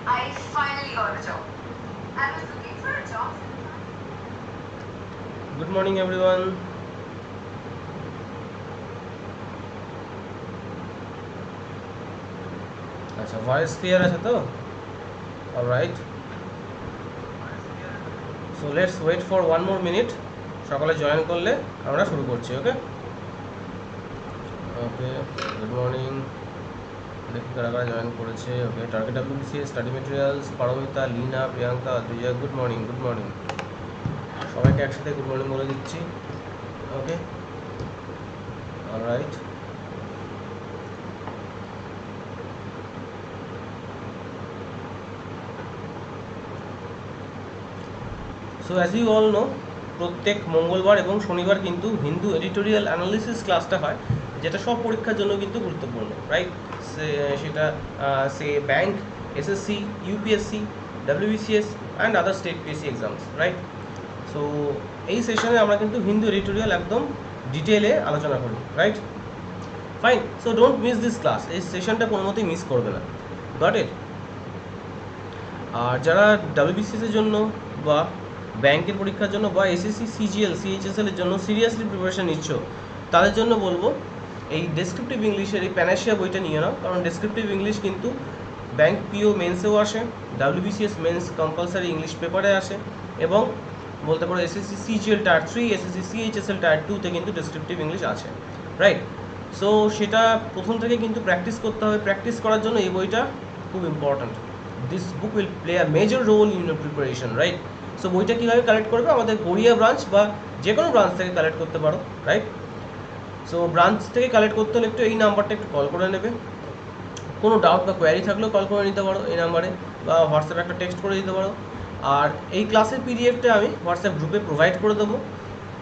I finally got a job. I was looking for a job. Good morning everyone. আচ্ছা, voice clear আছে তো? Alright, so let's wait for 1 more minute. সকালে join করলে আমরা শুরু করছি। Okay okay, good morning. দেখি কারা কারা জয়েন করেছে। Okay, target WBCS study materials, Paromita, Leena, Priyanka, Dujoy, good morning. Good morning সবাইকে একসাথে গুড মর্নিং বলে দিচ্ছি। Okay, alright. So as you all know, প্রত্যেক মঙ্গলবার এবং শনিবার কিন্তু হিন্দু এডিটোরিয়াল অ্যানালিসিস ক্লাসটা হয়, যেটা সব পরীক্ষার জন্য কিন্তু গুরুত্বপূর্ণ, রাইট? সেটা সে bank, SSC, UPSC, WBCS and other state PSC exams, right? So এই সেশনে আমরা কিন্তু হিন্দু এডিটোরিয়াল একদম ডিটেলে আলোচনা করি, right? Fine, so don't miss this class. এই সেশনটা কোনো মতেই মিস করবে না, গট ইট? আর যারা WBCS এর জন্য বা ব্যাংকের পরীক্ষার জন্য বা SSC, CGL, CHSL এর জন্য সিরিয়াসলি প্রিপারেশন নিচ্ছ, তাদের জন্য বলবো এই ডেসক্রিপটিভ ইংলিশের এই প্যানাশিয়া বইটা নিয়ে নাও। কারণ ডেসক্রিপটিভ ইংলিশ কিন্তু ব্যাংক PO মেন্সেও আসে, WBCS মেন্স কম্পালসারি ইংলিশ পেপারে আসে, এবং বলতে পারো SSC, CGL tier 3, SSC, CHSL tier 2-তে কিন্তু ডেসক্রিপটিভ ইংলিশ আছে, রাইট? সো সেটা প্রথম থেকে কিন্তু প্র্যাকটিস করতে হবে। প্র্যাকটিস করার জন্য এই বইটা খুব important. This book will play a major role in your preparation, right? So বইটা কীভাবে কালেক্ট করবে? আমাদের গড়িয়া ব্রাঞ্চ বা যে কোনো ব্রাঞ্চ থেকে কালেক্ট করতে পারো, রাইট? সো ব্রাঞ্চ থেকে কালেক্ট করতে হলে একটু এই নাম্বারটা একটু কল করে নেবে। কোনো ডাউট বা কোয়ারি থাকলেও কল করে নিতে পারো এই নাম্বারে, বা হোয়াটসঅ্যাপে একটা টেক্সট করে দিতে পারো। আর এই ক্লাসের পিডিএফটা আমি হোয়াটসঅ্যাপ গ্রুপে প্রোভাইড করে দেবো।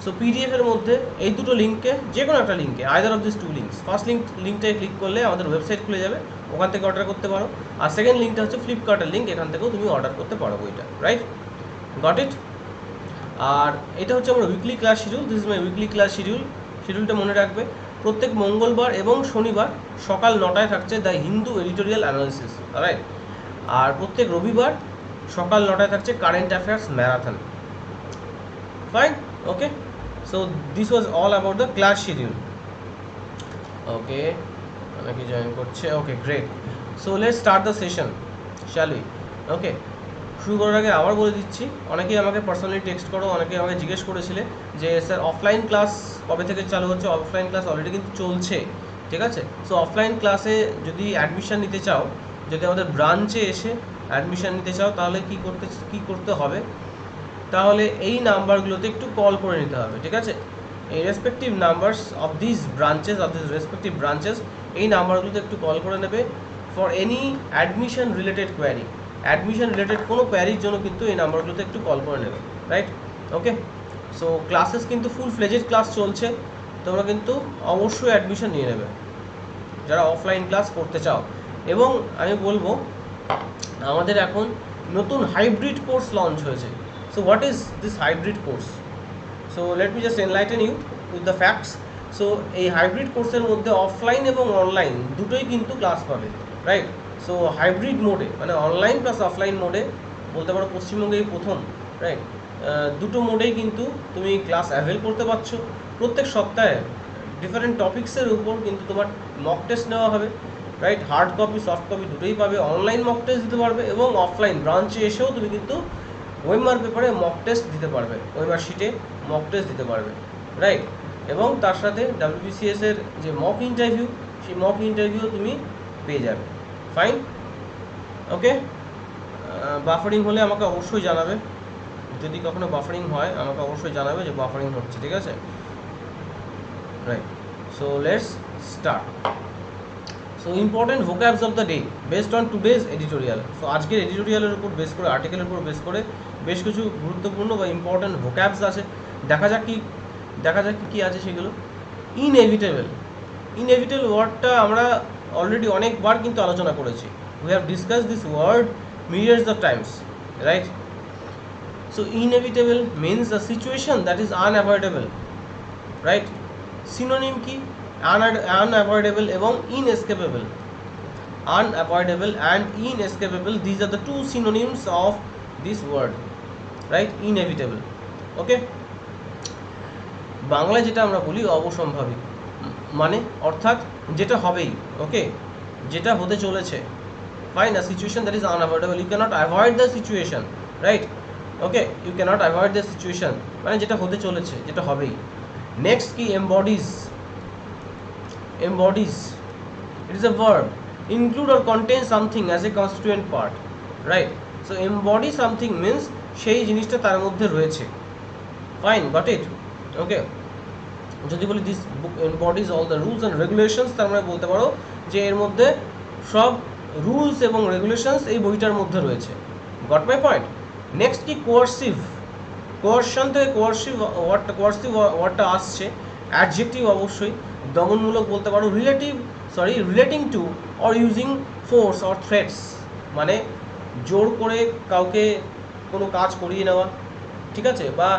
সো পিডিএফের মধ্যে এই দুটো লিঙ্কে, যে কোনো একটা লিঙ্কে, either of this two links, first লিঙ্কটায় ক্লিক করলে আমাদের ওয়েবসাইট খুলে যাবে, ওখান থেকে অর্ডার করতে পারো। আর সেকেন্ড লিঙ্কটা হচ্ছে ফ্লিপকার্টের লিঙ্ক, এখান থেকেও তুমি অর্ডার করতে পারো বইটা, রাইট? Got it? আর এটা হচ্ছে আমার weekly class schedule. This is my weekly class schedule. শিডিউলটা মনে রাখবে, প্রত্যেক মঙ্গলবার এবং শনিবার সকাল 9টায় থাকছে the Hindu editorial analysis, right? আর প্রত্যেক রবিবার সকাল 9টায় থাকছে current affairs marathon. Fine, okay? So this was all about the class schedule. Okay, অনেকে জয়েন করছে। Okay, great. So let's start the session, shall we? Okay, শুরু করার আগে আবার বলে দিচ্ছি, অনেকেই আমাকে পার্সোনালি টেক্সট করো, অনেকে আমাকে জিজ্ঞেস করেছিলে যে স্যার অফলাইন ক্লাস কবে থেকে চালু হচ্ছে? অফলাইন ক্লাস অলরেডি কিন্তু চলছে, ঠিক আছে? সো অফলাইন ক্লাসে যদি অ্যাডমিশান নিতে চাও, যদি আমাদের ব্রাঞ্চে এসে অ্যাডমিশান নিতে চাও, তাহলে কী করতে হবে? তাহলে এই নাম্বারগুলোতে একটু কল করে নিতে হবে, ঠিক আছে? এই respective numbers of this respective branches, এই নাম্বারগুলোতে একটু কল করে নেবে for any admission related query. Admission related কোনো কোয়ারির জন্য কিন্তু এই নাম্বারগুলোতে একটু কল করে নেবে, রাইট? ওকে, সো ক্লাসেস কিন্তু ফুল ফ্লেজেড ক্লাস চলছে, তোমরা কিন্তু অবশ্যই অ্যাডমিশন নিয়ে নেবে যারা অফলাইন ক্লাস করতে চাও। এবং আমি বলবো আমাদের এখন নতুন হাইব্রিড কোর্স লঞ্চ হয়েছে। So what is this hybrid course? So let me just enlighten you with the facts. So এই হাইব্রিড কোর্সের মধ্যে অফলাইন এবং অনলাইন দুটোই কিন্তু ক্লাস পাবে, রাইট? সো হাইব্রিড মোডে, মানে অনলাইন প্লাস অফলাইন মোডে বলতে পারো পশ্চিমবঙ্গে এই প্রথম, রাইট? দুটো মোডেই কিন্তু তুমি ক্লাস অ্যাভেল করতে পারছো। প্রত্যেক সপ্তাহে ডিফারেন্ট টপিক্সের উপর কিন্তু তোমার মক টেস্ট নেওয়া হবে, right? Hard copy, soft copy দুটোই পাবে। অনলাইন মক টেস্ট দিতে পারবে এবং অফলাইন ব্রাঞ্চে এসেও তুমি কিন্তু ওএমআর পেপারে মক টেস্ট দিতে পারবে, ওএমআর শিটে মক টেস্ট দিতে পারবে, রাইট? এবং তার সাথে WBCS এর যে মক ইন্টারভিউ, সেই মক ইন্টারভিউ তুমি পেয়ে যাবে। ফাইন, ওকে? বাফারিং হলে আমাকে অবশ্যই জানাবে, যদি কখনো বাফারিং হয় আমাকে অবশ্যই জানাবে যে বাফারিং হচ্ছে, ঠিক আছে? Right, so let's start. So important vocabs of the day based on today's editorial. So আজকের এডিটোরিয়ালের উপর বেস করে, আর্টিকেলের উপর বেস করে বেশ কিছু গুরুত্বপূর্ণ বা ইম্পর্টেন্ট vocabs আছে। দেখা যাক কি আছে সেগুলো। ইনএভিটেবল ওয়ার্ডটা আমরা অলরেডি অনেকবার কিন্তু আলোচনা করেছি, we have discuss this word millions of times, right? So inevitable means a situation that is unavoidable, right? Synonym কি? Unavoidable এবং inescapable. Unavoidable and inescapable, these are the two synonyms of this word, right? Inevitable. Okay, বাংলায় যেটা আমরা বলি অবসম্ভাবী, মানে অর্থাৎ যেটা হবেই, ওকে, যেটা হতে চলেছে। Fine, a situation that is unavoidable, you cannot avoid the situation, right? Okay, you cannot avoid the situation, মানে যেটা হতে চলেছে, যেটা হবেই। Next কি? embodies. Embodies, it is a verb, include or contain something as a constituent part, right? So embody something means সেই জিনিসটা তার মধ্যে রয়েছে। Fine, got it? Okay, যদি বলি this book embodies all the rules and regulations, তার মানে বলতে পারো যে এর মধ্যে সব রুলস এবং রেগুলেশনস এই বইটার মধ্যে রয়েছে। Got my point? নেক্সট কি? কোয়ার্সিভ। কোয়ার্শন থেকে কোয়ার্সিভ ওয়ার্ডটা আসছে, অ্যাডজেক্টিভ অবশ্যই, দমনমূলক বলতে পারো, relating to or using force or threats, মানে জোর করে কাউকে কোনো কাজ করিয়ে নেওয়া, ঠিক আছে, বা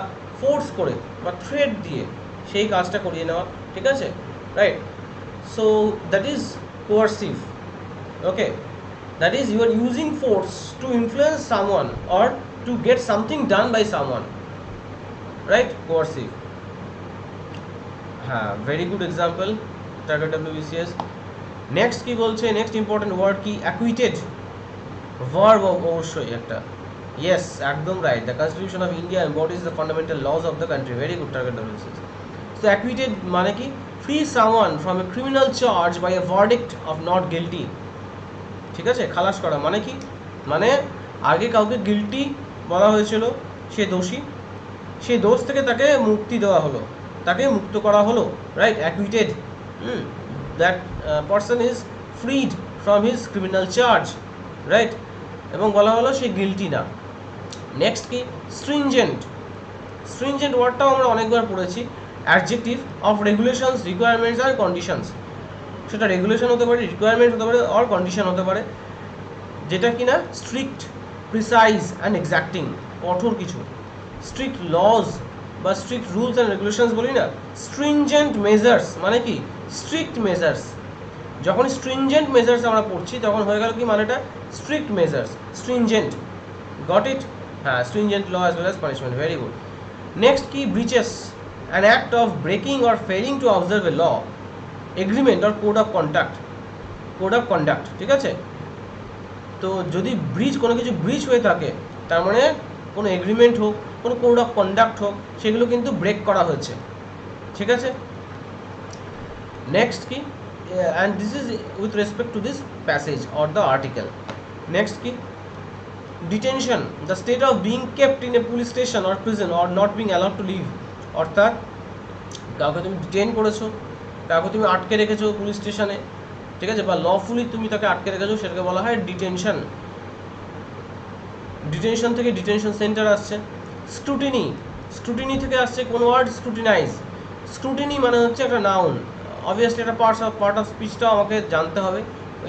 ফোর্স করে বা থ্রেট দিয়ে সেই কাজটা করিয়ে নেওয়া, ঠিক আছে, right? So that is coercive. Okay, that is you are using force to influence someone or to get something done by someone, right? Coercive. Very good example, target WBCS. Next কি বলছে? Next important word কি? Acquitted. Verb অবশ্যই একটা। Yes, একদম right. The Constitution of India embodies the fundamental laws of the country. Very good, target WBCS. So acquitted মানে কি? Free someone from a criminal charge by a verdict of not guilty. ঠিক আছে, খালাস করা মানে কি? মানে আগে কাউকে গিল্টি বলা হয়েছিল, সে দোষী, সেই দোষ থেকে তাকে মুক্তি দেওয়া হলো, তাকে মুক্ত করা হলো, right? Acquitted, that person is freed from his criminal charge, right? এবং বলা হলো সে গিল্টি না। নেক্সট কি? স্ট্রিনজেন্ট। স্ট্রিনজেন্ট ওয়ার্ডটাও আমরা অনেকবার পড়েছি, অ্যাডজেক্টিভ অফ রেগুলেশনস, রিকোয়ারমেন্টস আর কন্ডিশনস। সেটা রেগুলেশন হতে পারে, রিকোয়ারমেন্ট হতে পারে, অর কন্ডিশন হতে পারে, যেটা কিনা স্ট্রিক্ট, প্রিসাইজ অ্যান্ড এক্স্যাক্টিং, কঠোর কিছু। স্ট্রিক্ট লজ বা স্ট্রিক্ট রুলস অ্যান্ড রেগুলেশনস বলি না, স্ট্রিনজেন্ট মেজার্স মানে কি? Strict measures. যখন স্ট্রিনজেন্ট মেজার্স আমরা পড়ছি তখন হয়ে গেল কি মানেটা? Strict measures, stringent. Got it? হ্যাঁ, stringent law as well as punishment. Very good. Next কি? Breaches, an act of breaking or failing to observe a law, agreement or code of conduct, ঠিক আছে? তো যদি কোনো কিছু ব্রিচ হয়ে থাকে, তার মানে কোনো এগ্রিমেন্ট হোক, কোনো কোড অফ কন্ডাক্ট হোক, সেগুলো কিন্তু ব্রেক করা হয়েছে, ঠিক আছে? নেক্সট কি? And this is with respect to this passage or the article. Next কি? Detention, the state of being kept in a police station or prison or not being allowed to leave. অর্থাৎ কাউকে তুমি detain করেছো, কাউকে তুমি আটকে রেখেছো police স্টেশনে, ঠিক আছে, বা লফুলি তুমি তাকে আটকে রেখেছো, সেটাকে বলা হয় ডিটেনশন। ডিটেনশন থেকে ডিটেনশন সেন্টার আসছে। স্ক্রুটিনি থেকে আসছে কোন ওয়ার্ড? স্ক্রুটিনাইজ। স্ক্রুটিনি মানে হচ্ছে একটা নাউন, অবভিয়াসলি একটা পার্ট অফ স্পিচটাও আমাকে জানতে হবে।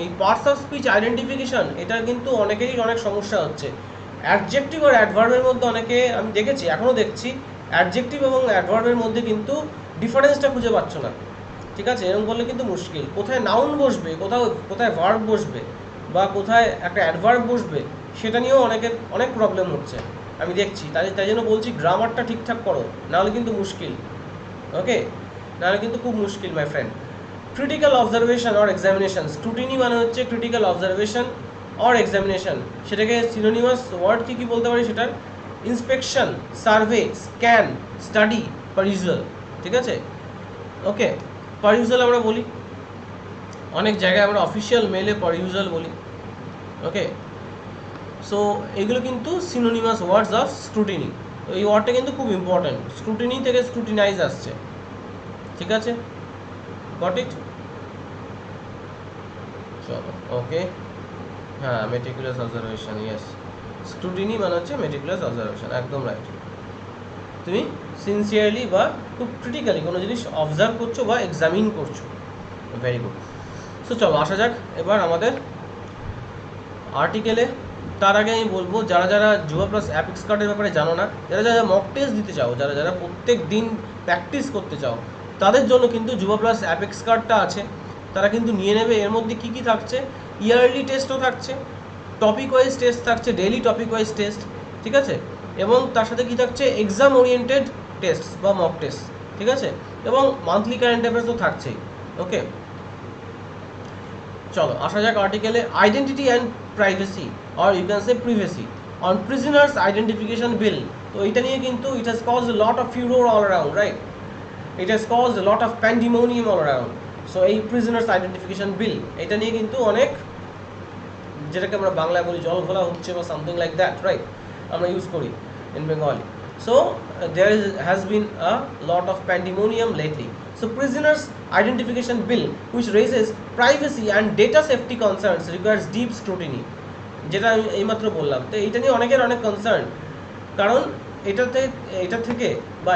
এই পার্টস অফ স্পিচ আইডেন্টিফিকেশন, এটা কিন্তু অনেকেরই অনেক সমস্যা হচ্ছে। অ্যাডজেক্টিভ আর অ্যাডভার্বের মধ্যে অনেকে, আমি দেখেছি, এখনও দেখছি, অ্যাডজেক্টিভ এবং অ্যাডভার্বের মধ্যে কিন্তু ডিফারেন্সটা খুঁজে পাচ্ছ না, ঠিক আছে? এরকম করলে কিন্তু মুশকিল। কোথায় নাউন বসবে, কোথায় ভার্ব বসবে, বা কোথায় একটা অ্যাডভার্ব বসবে, সেটা নিয়েও অনেক প্রবলেম হচ্ছে, আমি দেখছি। তাই জন্য বলছি গ্রামারটা ঠিকঠাক করো, নাহলে কিন্তু মুশকিল, ওকে? নাহলে কিন্তু খুব মুশকিল my friend. Critical observation or examination. Scrutiny মানে হচ্ছে ক্রিটিক্যাল অবজারভেশন অর এক্সামিনেশন। সেটাকে সিনোনিমাস ওয়ার্ড কি বলতে পারি সেটার? ইন্সপেকশন, সার্ভে, স্ক্যান, স্টাডি, পারিউজাল, ঠিক আছে? ওকে, পারিউজাল আমরা বলি, অনেক জায়গায় আমরা অফিসিয়াল মেলে পারিউজাল বলি, ওকে? সো এগুলো কিন্তু সিনোনিমাস ওয়ার্ডস অফ স্ক্রুটিনি। তো এই ওয়ার্ডটা কিন্তু খুব ইম্পর্ট্যান্ট। স্ক্রুটিনি থেকে স্ক্রুটিনাইজ আসছে, ঠিক আছে? Got it? চলো, ওকে। হ্যাঁ, মেটিকুলাস অবজারভেশন, ইয়েস। স্ক্রুটিনি মানে হচ্ছে মেটিকুলাস অবজারভেশন, একদম রাইট। তুমি সিনসিয়ারলি বা খুব ক্রিটিক্যালি কোনো জিনিস অবজার্ভ করছো বা এক্সামিন করছো। Very good. সো চলো আসা যাক এবার আমাদের আর্টিকেলে। তার আগে আমি বলবো, যারা যারা যুবা প্লাস অ্যাপিক্স কার্ডের ব্যাপারে জানো না, যারা যারা মক টেস্ট দিতে চাও, যারা যারা প্রত্যেক দিন প্র্যাকটিস করতে চাও, তাদের জন্য কিন্তু যুবা প্লাস অ্যাপিক্স কার্ডটা আছে, তারা কিন্তু নিয়ে নেবে। এর মধ্যে কী কী থাকছে, ইয়ারলি টেস্টও থাকছে, টপিক ওয়াইজ টেস্ট থাকছে, ডেইলি টপিক ওয়াইজ টেস্ট, ঠিক আছে, এবং তার সাথে কী থাকছে, এক্সাম ওরিয়েন্টেড টেস্ট বা মক টেস্ট, ঠিক আছে, এবং মান্থলি কারেন্ট অ্যাফেয়ার্স তো থাকছেই। ওকে, চলো আসা যাক আর্টিকেলে। Identity and privacy or you can say privacy on prisoners identification bill. তো এটা নিয়ে কিন্তু it has caused a lot of furore all around, right? It has caused a lot of pandemonium all around. So এই prisoners identification bill, এটা নিয়ে কিন্তু অনেক, যেটাকে আমরা বাংলায় বলি জল ঘোলা হচ্ছে বা সামথিং লাইক দ্যাট, রাইট? আমরা ইউজ করি in Bengali. So there has been a lot of pandemonium lately. So prisoners identification bill which raises privacy and data safety concerns requires deep scrutiny, যেটা আমি এইমাত্র বললাম। তো এটা নিয়ে অনেকের অনেক কনসার্ন, কারণ এটা থেকে বা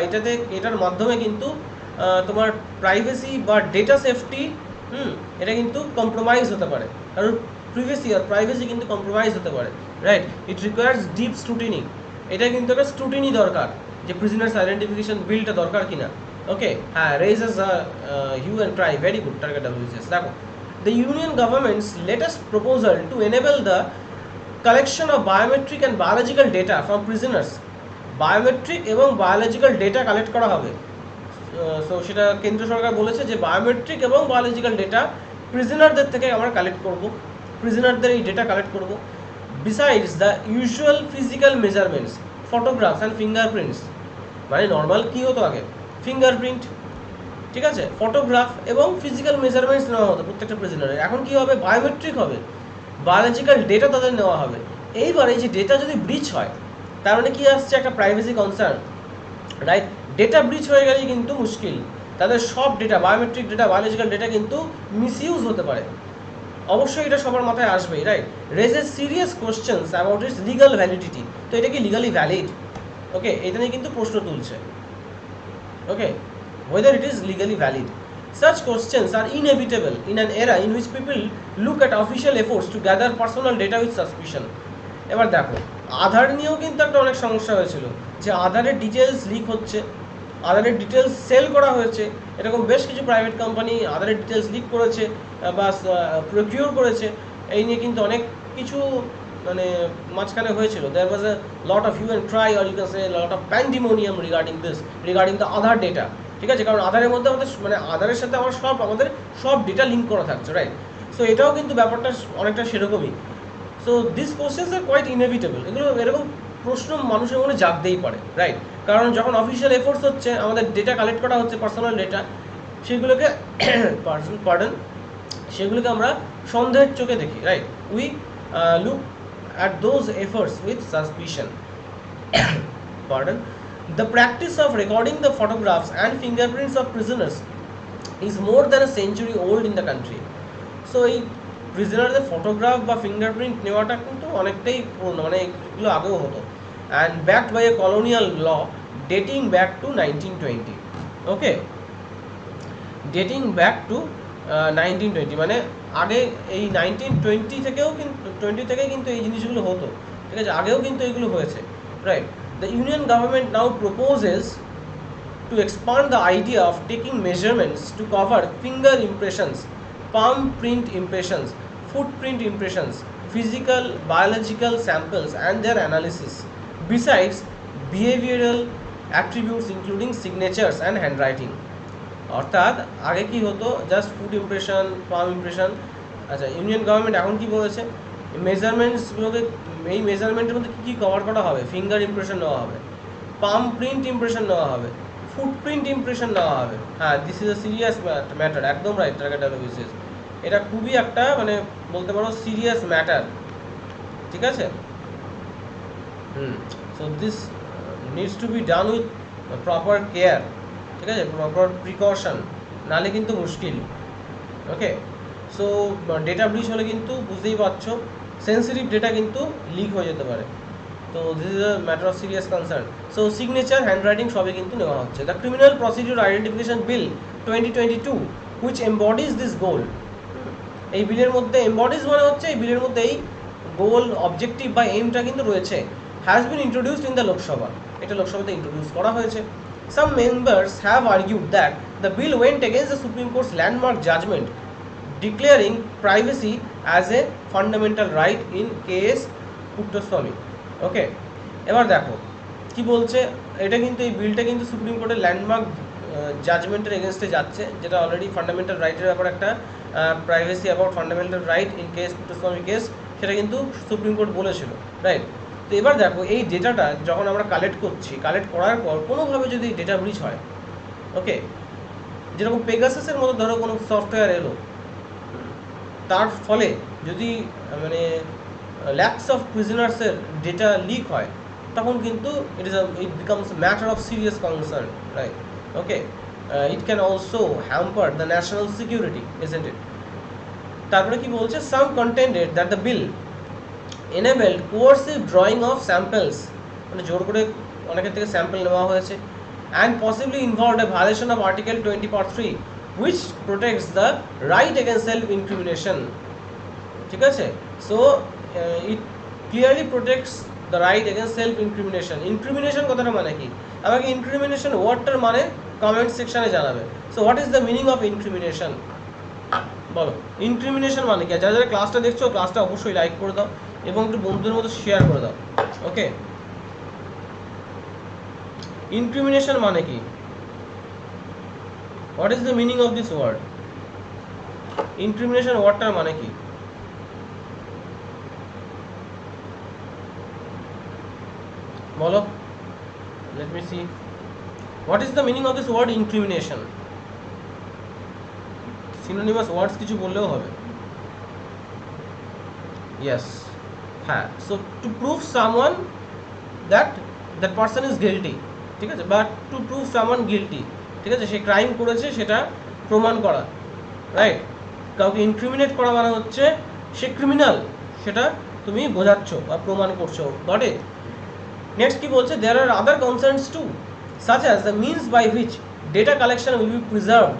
এটার মাধ্যমে কিন্তু তোমার প্রাইভেসি বা ডেটা সেফটি এটা কিন্তু কম্প্রোমাইজ হতে পারে, কারণ প্রিভেসি আর প্রাইভেসি কিন্তু কম্প্রোমাইজ হতে পারে, right? It requires deep scrutiny. এটা কিন্তু একটা স্ক্রুটিনি দরকার, যে প্রিজনার্স আইডেন্টিফিকেশন বিলটা দরকার কিনা। ওকে, হ্যাঁ, raises hue and cry, very good, target WBCS। দেখো, the Union government's latest proposal to enable the collection of biometric and biological data from prisoners. Biometric এবং বায়োলজিক্যাল ডেটা কালেক্ট করা হবে। So সেটা কেন্দ্র সরকার বলেছে যে বায়োমেট্রিক এবং বায়োলজিক্যাল ডেটা প্রিজনারদের থেকে আমরা কালেক্ট করব, প্রিজনারদের এই ডেটা কালেক্ট করব। Besides the usual physical measurements, photographs and fingerprints, মানে নর্মাল কী হতো আগে, ফিঙ্গারপ্রিন্ট, ঠিক আছে, ফটোগ্রাফ এবং ফিজিক্যাল মেজারমেন্টস নেওয়া হতো প্রত্যেকটা প্রিজনারের, এখন কী হবে, বায়োমেট্রিক হবে, বায়োলজিক্যাল ডেটা তাদের নেওয়া হবে। এইবার এই যে ডেটা যদি ব্রিচ হয়, তার মানে কী আসছে, একটা privacy concern, right? Data breach হয়ে গেলেই কিন্তু মুশকিল, তাদের সব data, biometric data, biological data কিন্তু মিসইউজ হতে পারে। অবশ্যই এটা সবার মাথায় আসবেই, right? Raises serious questions about it's legal validity. তো এটা কি লিগালি ভ্যালিড? ওকে, এটা নিয়ে কিন্তু প্রশ্ন তুলছে। ওকে, whether it is legally valid. Such questions are inevitable in an era in which people look at official efforts to gather personal data with suspicion. এবার দেখো, আধার নিয়েও কিন্তু একটা অনেক সমস্যা হয়েছিল, যে আধারের ডিটেলস লিক হচ্ছে, আধারের ডিটেলস সেল করা হয়েছে, এরকম বেশ কিছু প্রাইভেট কোম্পানি আধারের ডিটেলস লিক করেছে বা প্রকিউর করেছে। এই নিয়ে কিন্তু অনেক কিছু মানে মাঝখানে হয়েছিল। There was a lot of hue and cry or you can say lot of pandemonium regarding the Aadhaar data, ঠিক আছে, কারণ আধারের মধ্যে আমাদের মানে আধারের সাথে আমাদের সব ডেটা লিঙ্ক করা থাকছে, রাইট? সো এটাও কিন্তু ব্যাপারটা অনেকটা সেরকমই। So this questions are quite inevitable. এরকম প্রশ্ন মানুষের মনে জাগতেই পারে, রাইট? কারণ যখন অফিসিয়াল এফোর্টস হচ্ছে, আমাদের ডেটা কালেক্ট করা হচ্ছে, পার্সোনাল ডেটা, সেগুলোকে সেগুলোকে আমরা সন্দেহের চোখে দেখি, right? We look at those efforts with suspicion. The practice of recording the photographs and fingerprints of prisoners is more than a century old in the country. So এই প্রিজনারদের photograph বা fingerprint নেওয়াটা কিন্তু অনেকটাই পুরনো, মানে এগুলো আগেও হতো, and backed by a colonial law dating back to 1920. Okay, dating back to 1920, মানে আগে এই 1920 থেকেও কিন্তু এই জিনিসগুলো হতো, ঠিক আছে, আগেও কিন্তু এগুলো হয়েছে, right? The Union government now proposes to expand the idea of taking measurements to cover finger impressions, palm print impressions, footprint impressions, physical, biological samples and their analysis, besides behavioral attributes including signatures and handwriting. অর্থাৎ আগে কি হতো, just food impression, পাম impression. আচ্ছা, union government এখন কি বলেছে, মেজারমেন্টসগুলোকে, এই মেজারমেন্টের মধ্যে কী কী কভার করা হবে, ফিঙ্গার ইমপ্রেশন নেওয়া হবে, পাম প্রিন্ট ইমপ্রেশন নেওয়া হবে, ফুটপ্রিন্ট ইমপ্রেশন নেওয়া হবে। হ্যাঁ, this is a serious matter, একদম রাইট, টার্গেট WBCS। এটা খুবই একটা মানে বলতে পারো সিরিয়াস ম্যাটার, ঠিক আছে। So this needs to be done with proper care, ঠিক আছে, প্রপার প্রিকশন, নাহলে কিন্তু মুশকিল। ওকে, সো ডেটা ব্রিচ হলে কিন্তু বুঝতেই পারছো সেন্সিটিভ ডেটা কিন্তু লিক হয়ে যেতে পারে। তো this is a matter of serious concern. So signature, handwriting সবই কিন্তু নেওয়া হচ্ছে। The criminal procedure identification bill 2022 which embodies this goal এই বিলের মধ্যে এমবডিজ মানে হচ্ছে এই বিলের মধ্যে এই গোল অবজেক্টিভ বা এইমটা কিন্তু রয়েছে। Has been introduced in the Lok Sabha, এটা লোকসভাতে ইন্ট্রোডিউস করা হয়েছে। Some members have argued that the bill went against the Supreme Court's landmark judgment declaring privacy as a fundamental right in case Puttoswamy. ওকে, এবার দেখো কি বলছে, এটা কিন্তু এই বিলটা কিন্তু সুপ্রিম কোর্টের ল্যান্ডমার্ক জাজমেন্টের এগেনস্টে যাচ্ছে, যেটা অলরেডি ফান্ডামেন্টাল রাইটের ব্যাপার একটা privacy about fundamental right in case Puttaswamy case, সেটা কিন্তু সুপ্রিম কোর্ট বলেছিল, রাইট। তো এবার দেখো এই ডেটাটা যখন আমরা কালেক্ট করছি, কালেক্ট করার পর কোনোভাবে যদি ডেটা ব্রিচ হয়, ওকে, যেরকম পেগাসাসের মতো ধরো কোনো সফটওয়্যার এলো, তার ফলে যদি মানে ল্যাক্স অফ প্রিজনার্সের ডেটা লিক হয়, তখন কিন্তু it becomes a matter of serious concern, right? Okay, it can also hamper the national security, isn't it? তারপরে কি বলছে, some contended that the bill enabled coercive drawing of samples, মানে জোর করে অনেকের থেকে স্যাম্পল নেওয়া হয়েছে, and possibly involved a violation of Article 20 Part 3 which protects the right against self-incrimination, ঠিক আছে? So it clearly protects the right against self-incrimination. Incrimination কথাটা মানে কি? আমাকে incrimination ওয়ার্ডটার মানে কমেন্ট সেকশনে জানাবে। So what is the meaning of incrimination? বলো, ইনক্রিমিনেশন মানে কি? যারা যারা ক্লাসটা দেখছো, ক্লাসটা অবশ্যই লাইক করে দাও এবং একটু বন্ধুদের মতো শেয়ার করে দাও, ওকে? ইনক্রিমিনেশন মানে কি? What is the meaning of this word? Incrimination ওয়ার্ডটার মানে কি? বলো, let me see. What is the meaning of this word incrimination? Synonymous words কিছু বললেও হবে। Yes, হ্যাঁ, so to prove someone that that person is guilty, ঠিক আছে, but to prove someone guilty, ঠিক আছে, সে ক্রাইম করেছে সেটা প্রমাণ করা, রাইট? কাউকে ইনক্রিমিনেট করা মানে হচ্ছে সে ক্রিমিনাল, সেটা তুমি বোঝাচ্ছ বা প্রমাণ করছো, গট ইট? নেক্সট কি বলছে, there are other concerns too, such as the means by which data collection will be preserved,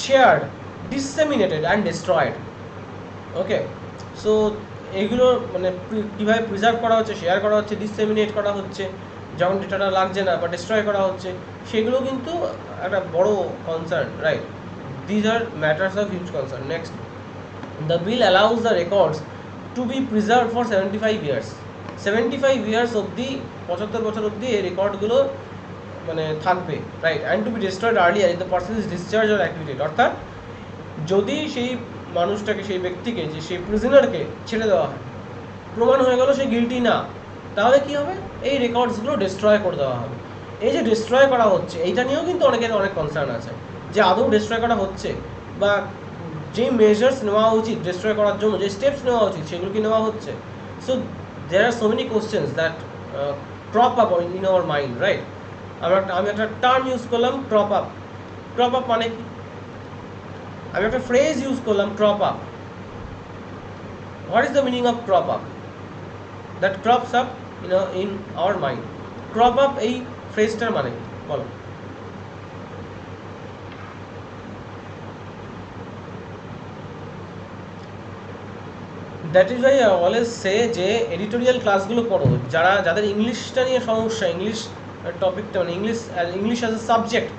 shared, disseminated and destroyed. Okay, so এগুলো মানে কীভাবে প্রিজার্ভ করা হচ্ছে, শেয়ার করা হচ্ছে, ডিসেমিনেট করা হচ্ছে, যখন ডেটাটা লাগছে না বা ডিস্ট্রয় করা হচ্ছে, সেগুলো কিন্তু একটা বড় concern, right? These are matters of huge concern. Next, the bill allows the records to be preserve for 75 years। 75 years অবধি, 75 বছর অবধি এই রেকর্ডগুলো মানে থাকবে, right? And to be destroyed earlier if the person is discharge or activated. অর্থাৎ যদি সেই মানুষটাকে, সেই ব্যক্তিকে, যে সেই প্রিজনারকে ছেড়ে দেওয়া হয়, প্রমাণ হয়ে গেল সে গিল্টি না, তাহলে কি হবে? এই রেকর্ডসগুলো ডিস্ট্রয় করে দেওয়া হবে। এই যে ডিস্ট্রয় করা হচ্ছে, এইটা নিয়েও কিন্তু অনেকের অনেক কনসার্ন আছে, যে আদৌ ডিস্ট্রয় করা হচ্ছে বা যে মেজার্স নেওয়া উচিত ডিস্ট্রয় করার জন্য, যে স্টেপস নেওয়া উচিত, সেগুলো কি নেওয়া হচ্ছে? So there are so many questions that crop up in our mind, right? আমি একটা টার্ম ইউজ করলাম, crop up। crop up মানে কি? আমি একটা ফ্রেজ ইউজ করলাম, crop up। What is the meaning of crop up? That crops up in our mind. crop up এই ফ্রেজটার মানে কি বলো? That is Y I always সে যে এডিটোরিয়াল ক্লাসগুলো পড়ো, যাদের ইংলিশটা নিয়ে সমস্যা, ইংলিশ টপিকটা মানে ইংলিশ অ্যাজ এ সাবজেক্ট,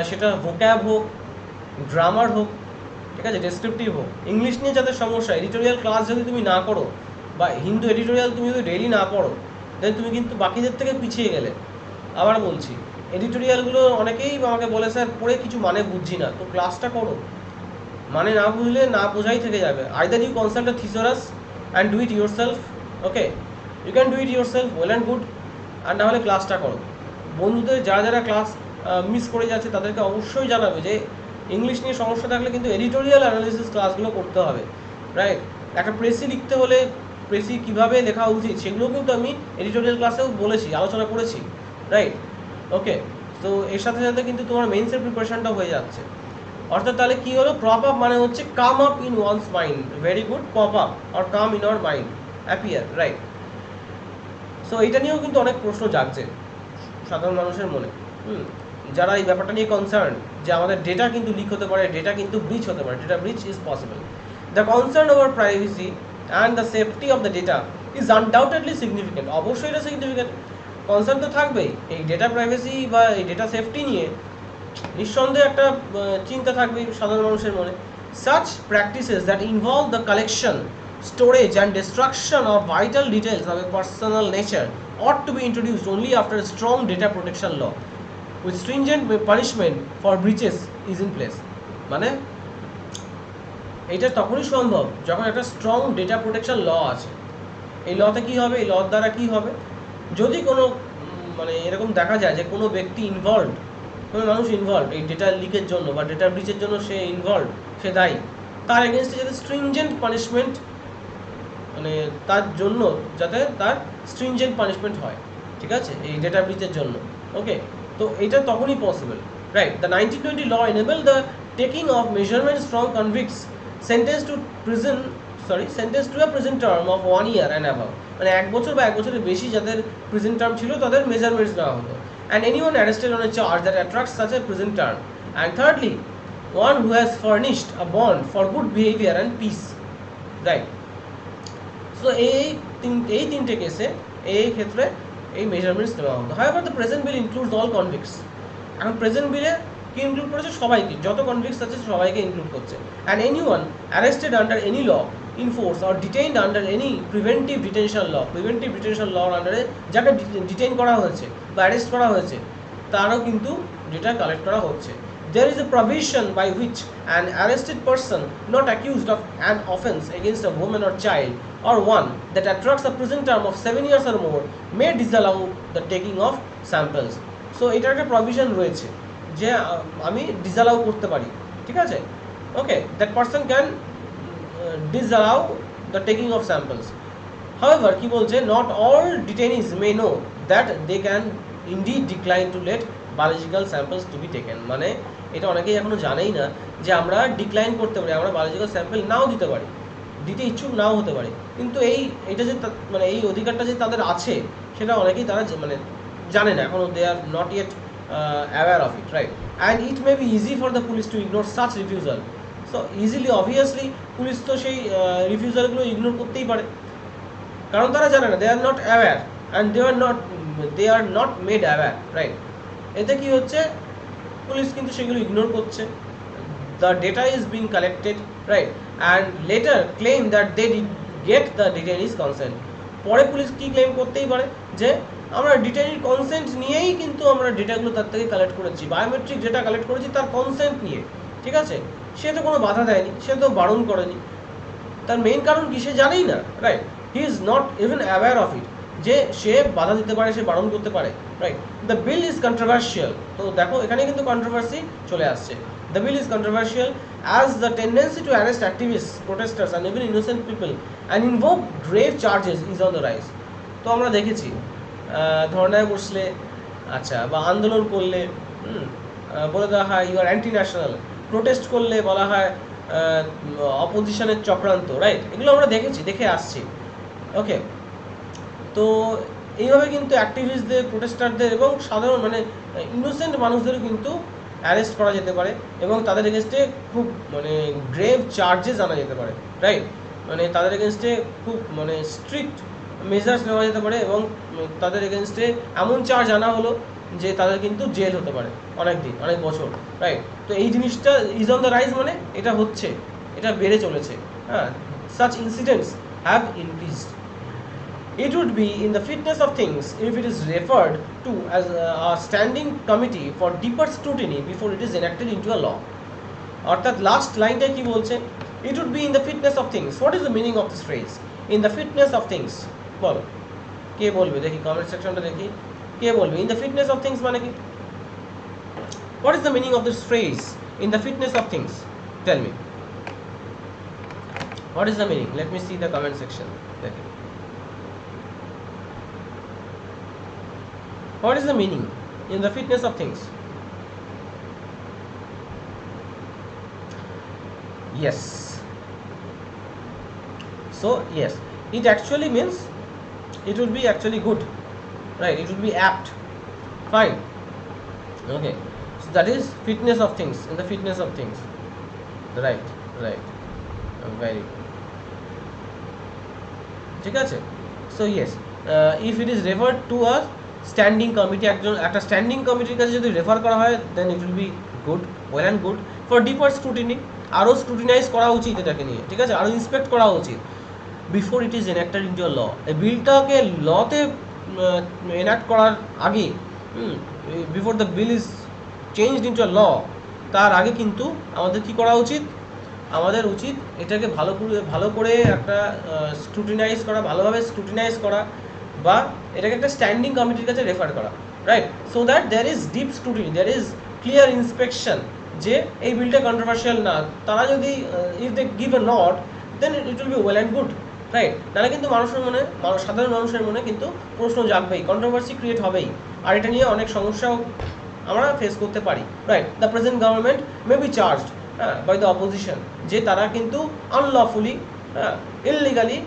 সেটা ভোক্যাব হোক, গ্রামার হোক, ঠিক আছে, ডেসক্রিপটিভ হোক, ইংলিশ নিয়ে যাদের সমস্যা, এডিটোরিয়াল ক্লাস যদি তুমি না করো বা হিন্দু এডিটোরিয়াল তুমি যদি ডেইলি না পড়ো, দেন তুমি কিন্তু বাকিদের থেকে পিছিয়ে গেলে। আবার বলছি, এডিটোরিয়ালগুলো অনেকেই আমাকে বলে, স্যার পড়ে কিছু মানে বুঝছি না, তো ক্লাসটা করো। মানে না বুঝলে না বোঝাই থেকে যাবে। Either you consult a thesaurus and do it yourself, okay, you can do it yourself well and good, আর না হলে ক্লাসটা করো। বন্ধুদের যারা ক্লাস মিস করে যাচ্ছে তাদেরকে অবশ্যই জানাবে যে ইংলিশ নিয়ে সমস্যা থাকলে কিন্তু এডিটোরিয়াল অ্যানালিসিস ক্লাসগুলো করতে হবে, রাইট? একটা প্রেসি লিখতে হলে প্রেসি কীভাবে লেখা উচিত সেগুলো কিন্তু আমি এডিটোরিয়াল ক্লাসেও বলেছি, আলোচনা করেছি, রাইট? ওকে, তো এর সাথে সাথে কিন্তু তোমার মেইনসের প্রিপারেশনটাও হয়ে যাচ্ছে। অর্থাৎ তাহলে কী হলো, ক্রপ আপ মানে হচ্ছে come up in one's mind, very good, pop up or come in our mind, appear, right? So এইটা নিয়েও কিন্তু অনেক প্রশ্ন জাগছে সাধারণ মানুষের মনে, যারা এই ব্যাপারটা নিয়ে কনসার্ন যে আমাদের ডেটা কিন্তু লিক হতে পারে, ডেটা কিন্তু ব্রিচ হতে পারে, data breach is possible. The concern over privacy and the safety of the data is undoubtedly significant. অবশ্যই এটা significant, কনসার্ন তো থাকবেই এই ডেটা প্রাইভেসি বা এই ডেটা সেফটি নিয়ে নিঃসন্দেহে একটা চিন্তা থাকবে সাধারণ মানুষের মনে। Such practices that involve the collection, storage and destruction of vital details of a personal nature ought to be introduced only after a strong data protection law with stringent punishment for breaches is in place. মানে এটা তখনই সম্ভব যখন একটা strong data protection ল আছে। এই লতে কি হবে, এই লর দ্বারা কি হবে, যদি কোনো মানে এরকম দেখা যায় যে কোনো ব্যক্তি ইনভলভ, কোনো মানুষ ইনভলভ এই ডেটা লিকের জন্য বা ডেটা ব্রিচের জন্য সে ইনভলভ, সে দায়ী, তার এগেনস্টে যাতে স্ট্রিনজেন্ট পানিশমেন্ট মানে তার জন্য যাতে তার স্ট্রিনজেন্ট পানিশমেন্ট হয়, ঠিক আছে, এই ডেটা ব্রিচের জন্য। ওকে, তো এটা তখনই possible, right? The 1920 law enabled the taking of measurements from convicts sentenced to a prison term of 1 year and above, মানে 1 বছর বা 1 বছরের বেশি যাদের প্রিজন টার্ম ছিল তাদের মেজারমেন্টস নেওয়া হতো, and anyone arrested on a charge that attracts such a prison term, and thirdly one who has furnished a bond for good behavior and peace, right? So এই তিনটে কেসে এই ক্ষেত্রে এই মেজারমেন্টস নেওয়া হতো। However, the present bill includes all convicts. এখন present বিলে কি ইনক্লুড করেছে? সবাইকে, যত কনভিক্টস আছে সবাইকে ইনক্লুড করছে। And anyone arrested under any law in force or detained under any preventive detention law, preventive detention লর আন্ডারে যাকে ডিটেইন করা হয়েছে বা অ্যারেস্ট করা হয়েছে তারও কিন্তু ডেটা কালেক্ট করা হচ্ছে। There is a provision by which an arrested person not accused of an offence against a woman or child or one that attracts a prison term of 7 years or more may disallow the taking of samples. So এটার একটা provision রয়েছে যে আমি disallow করতে পারি, ঠিক আছে? Okay, that person can disallow the taking of samples. However কি বলছে, not all detainees may know that they can indeed decline to let biological samples to be taken. মানে এটা অনেকেই এখনো জানেই না যে আমরা ডিক্লাইন করতে পারি, আমরা বায়োলজিক্যাল স্যাম্পল নাও দিতে পারি, দিতে ইচ্ছুক নাও হতে পারে, কিন্তু এইটা যে মানে এই অধিকারটা যে তাদের আছে সেটা অনেকেই তারা মানে জানে না এখনো, they are not yet aware of it, right? And it may be easy for the police to ignore such refusal. So easily, obviously police তো সেই রিফিউজালগুলো ইগনোর করতেই পারে, কারণ তারা জানে না, they are not aware and they are not made aware, right? এতে কি হচ্ছে, পুলিশ কিন্তু সেগুলো ইগনোর করছে, the data is being collected, right? And later claim that they did get the detainee's consent. পরে পুলিশ কি ক্লেম করতেই পারে যে আমরা ডিটেইনির কনসেন্ট নিয়েই কিন্তু আমরা ডেটাগুলো তার থেকে কালেক্ট করেছি, বায়োমেট্রিক ডেটা কালেক্ট করেছি তার কনসেন্ট নিয়ে, ঠিক আছে? সে তো কোনো বাধা দেয়নি, সে তো বারণ করেনি, তার মেইন কারণ কি সে জানেই না, right? He is not even aware of it যে সে বাধা দিতে পারে, সে বারণ করতে পারে, right? The bill is controversial. তো দেখো এখানে কিন্তু কন্ট্রোভার্সি চলে আসছে। The bill is controversial as the tendency to arrest activists, protesters and even innocent people and invoke grave charges is on the rise. তো আমরা দেখেছি ধর্নায় বসলে, আচ্ছা, বা আন্দোলন করলে বলে দেওয়া হয় you are anti national, protest করলে বলা হয় অপোজিশনের চক্রান্ত, রাইট? এগুলো আমরা দেখে আসছি। ওকে, তো এইভাবে কিন্তু অ্যাক্টিভিস্টদের, প্রোটেস্টারদের এবং সাধারণ মানে ইনোসেন্ট মানুষদেরও কিন্তু অ্যারেস্ট করা যেতে পারে এবং তাদের এগেনস্টে খুব মানে গ্রেভ চার্জেস আনা যেতে পারে, রাইট? মানে তাদের এগেনস্টে খুব মানে স্ট্রিক্ট মেজার্স নেওয়া যেতে পারে এবং তাদের এগেনস্টে এমন চার্জ আনা হলো যে তাদের কিন্তু জেল হতে পারে অনেক দিন, অনেক বছর, রাইট? তো এই জিনিসটা ইজ অন দ্য রাইজ, মানে এটা হচ্ছে, এটা বেড়ে চলেছে, হ্যাঁ। Such incidents have increased. It would be in the fitness of things if it is referred to as a standing committee for deeper scrutiny before it is enacted into a law. অর্থাৎ last লাইনটা কি বলছে, it would be in the fitness of things. What is the meaning of this phrase, in the fitness of things? বলো, কে বলবে? দেখি comment সেকশনটা দেখি কে বলবে in the fitness of things মানে কি? What is the meaning of this phrase, in the fitness of things? Tell me, what is the meaning? Let me see the comment section. দেখি, what is the meaning in the fitness of things? Yes, so yes, it actually means it would be actually good, right? It would be apt, fine, okay. So that is fitness of things, in the fitness of things, right. Very good, ঠিক আছে। So yes, if it is referred to a standing committee, একটা standing কমিটির কাছে যদি refer করা হয় then it will be good, well and good. For deeper scrutiny, আরও scrutinize করা উচিত এটাকে নিয়ে, ঠিক আছে, আরও ইন্সপেক্ট করা উচিত before it is enacted into a law. এই বিলটাকে লতে এনাক্ট করার আগে, before the bill is changed into a law, তার আগে কিন্তু আমাদের কি করা উচিত, আমাদের উচিত এটাকে ভালো করে একটা স্ক্রুটিনাইজ করা, ভালোভাবে স্ক্রুটিনাইজ করা, বা এটাকে একটা স্ট্যান্ডিং কমিটির কাছে রেফার করা, right, so that there is deep scrutiny, there is clear inspection যে এই বিলটা কন্ট্রোভার্সিয়াল না। তারা যদি if they give a nod then it will be well and good, right. নাহলে কিন্তু সাধারণ মানুষের মনে কিন্তু প্রশ্ন জাগবেই, কন্ট্রোভার্সি ক্রিয়েট হবেই, আর এটা নিয়ে অনেক সমস্যাও আমরা ফেস করতে পারি, right. The present government may be charged by the opposition, যে তারা কিন্তু আনলফুলি, ইললিগালি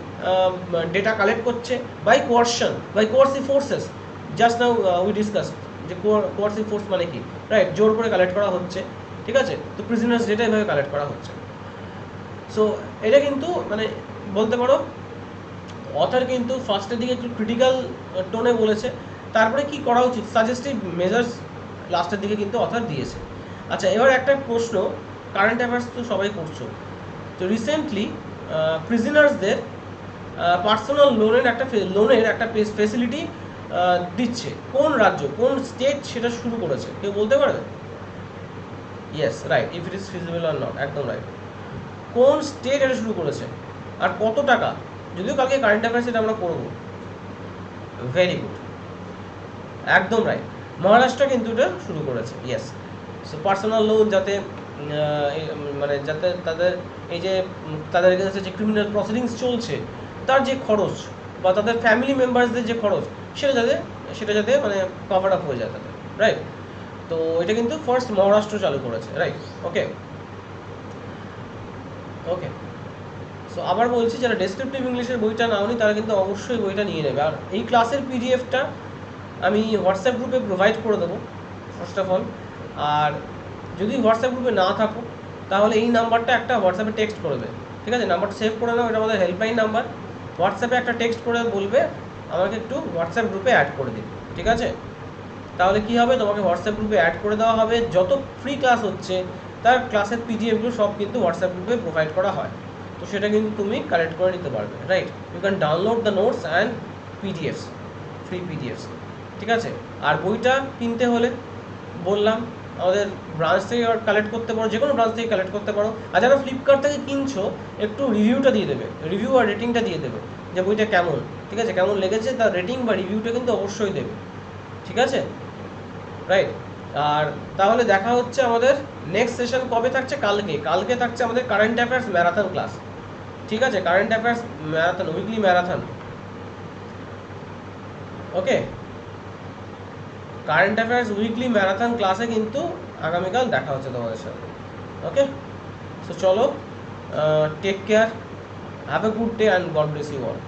ডেটা কালেক্ট করছে by coercion, by coercive forces. Just now we discuss যে কোয়ার্সিভ ফোর্স মানে কি, রাইট, জোর করে কালেক্ট করা হচ্ছে, ঠিক আছে। তো প্রিজনার্স ডেটা এভাবে কালেক্ট করা হচ্ছে। সো এটা কিন্তু মানে বলতে পারো অথর কিন্তু ফার্স্টের দিকে একটু ক্রিটিক্যাল টোনে বলেছে, তারপরে কি করা উচিত সাজেস্টিভ মেজার্স লাস্টের দিকে কিন্তু অথর দিয়েছে। আচ্ছা, এবার একটা প্রশ্ন, কারেন্ট অ্যাফেয়ার্স তো সবাই করছো, তো রিসেন্টলি প্রিজনার্সদের পার্সোনাল লোনের একটা ফেসিলিটি দিচ্ছে, কোন রাজ্য, কোন স্টেট সেটা শুরু করেছে, কেউ বলতে পারবে? Yes, right, if it is feasible or not, একদম রাইট। কোন স্টেট এটা শুরু করেছে আর কত টাকা? যদিও কালকে কারেন্ট অ্যাফেয়ার্স এটা আমরা করবো। ভেরি গুড, একদম রাইট, মহারাষ্ট্র কিন্তু এটা শুরু করেছে। ইয়েস, সো পার্সোনাল লোন যাতে মানে যাতে তাদের এই যে তাদের কাছে যে ক্রিমিনাল প্রসিডিংস চলছে তার যে খরচ বা তাদের ফ্যামিলি মেম্বার্সদের যে খরচ সেটা যাতে মানে কভার আপ হয়ে যায় তাদের, রাইট। তো এটা কিন্তু ফার্স্ট মহারাষ্ট্র চালু করেছে, রাইট। ওকে, সো আবার বলছি, যারা ডেসক্রিপটিভ ইংলিশের বইটা নাওনি তারা কিন্তু অবশ্যই বইটা নিয়ে নেবে। আর এই ক্লাসের পিডিএফটা আমি হোয়াটসঅ্যাপ গ্রুপে প্রোভাইড করে দেবো ফার্স্ট অফ অল। আর যদি হোয়াটসঅ্যাপ গ্রুপে না থাকো তাহলে এই নাম্বারটা একটা হোয়াটসঅ্যাপে টেক্সট করবে, ঠিক আছে, নাম্বারটা সেভ করে নাও, এটা আমাদের হেল্পলাইন নাম্বার। হোয়াটসঅ্যাপে একটা টেক্সট করে বলবে আমাকে একটু হোয়াটসঅ্যাপ গ্রুপে অ্যাড করে দিন, ঠিক আছে। তাহলে কি হবে, তোমাকে হোয়াটসঅ্যাপ গ্রুপে অ্যাড করে দেওয়া হবে, যত ফ্রি ক্লাস হচ্ছে তার ক্লাসের পিডিএফগুলো সব কিন্তু হোয়াটসঅ্যাপ গ্রুপে প্রোভাইড করা হয়। তো সেটা কিন্তু তুমি কালেক্ট করে নিতে পারবে, right. You can download the notes and PDFs, free PDFs, ঠিক আছে। আর বইটা কিনতে হলে বললাম আমাদের ব্রাঞ্চ থেকে কালেক্ট করতে পারো, যে কোনো ব্রাঞ্চ থেকে কালেক্ট করতে পারো। আর যারা ফ্লিপকার্ট থেকে কিনছো একটু রিভিউটা দিয়ে দেবে, রিভিউ আর রেটিংটা দিয়ে দেবে যে বইটা কেমন, ঠিক আছে, কেমন লেগেছে তার রেটিং বা রিভিউটা কিন্তু অবশ্যই দেবে, ঠিক আছে, রাইট। আর তাহলে দেখা হচ্ছে আমাদের নেক্সট সেশন কবে থাকছে, কালকে থাকছে আমাদের কারেন্ট অ্যাফেয়ার্স ম্যারাথন ক্লাস, ঠিক আছে, current affairs marathon, weekly marathon. Okay, current affairs weekly marathon ক্লাসে কিন্তু আগামীকাল দেখা হচ্ছে তোমাদের সাথে। ওকে, সো চলো, take care, have a good day and God bless you all.